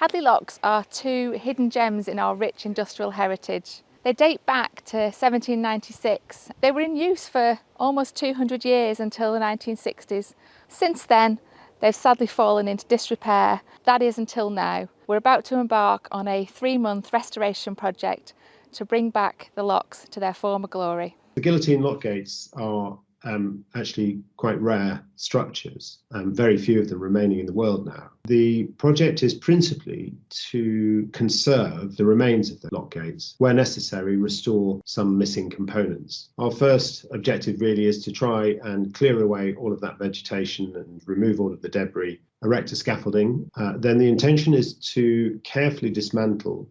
Hadley locks are two hidden gems in our rich industrial heritage. They date back to 1796. They were in use for almost 200 years until the 1960s. Since then, they've sadly fallen into disrepair. That is until now. We're about to embark on a 3-month restoration project to bring back the locks to their former glory. The guillotine lock gates are actually quite rare structures, very few of them remaining in the world now. The project is principally to conserve the remains of the lock gates, where necessary restore some missing components. Our first objective really is to try and clear away all of that vegetation and remove all of the debris, erect a scaffolding. Then the intention is to carefully dismantle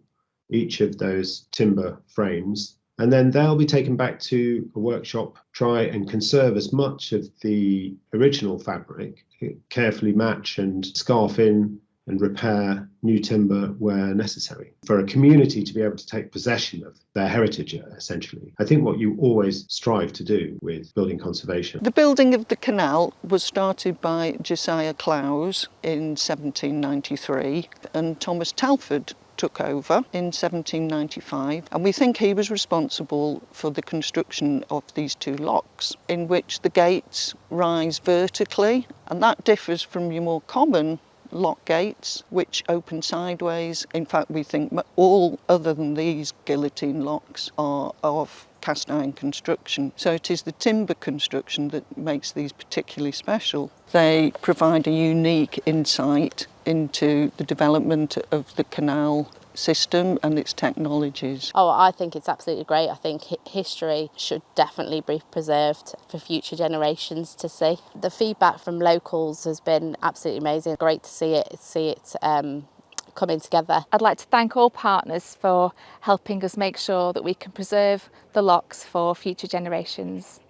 each of those timber frames, and then they'll be taken back to a workshop, try and conserve as much of the original fabric, carefully match and scarf in and repair new timber where necessary. For a community to be able to take possession of their heritage, essentially, I think what you always strive to do with building conservation. The building of the canal was started by Josiah Clowes in 1793, and Thomas Telford took over in 1795, and we think he was responsible for the construction of these two locks, in which the gates rise vertically, and that differs from your more common lock gates, which open sideways. In fact, we think all other than these guillotine locks are of cast iron construction. So it is the timber construction that makes these particularly special. They provide a unique insight into the development of the canal system and its technologies. Oh, I think it's absolutely great. I think history should definitely be preserved for future generations to see. The feedback from locals has been absolutely amazing. Great to see it coming together. I'd like to thank all partners for helping us make sure that we can preserve the locks for future generations.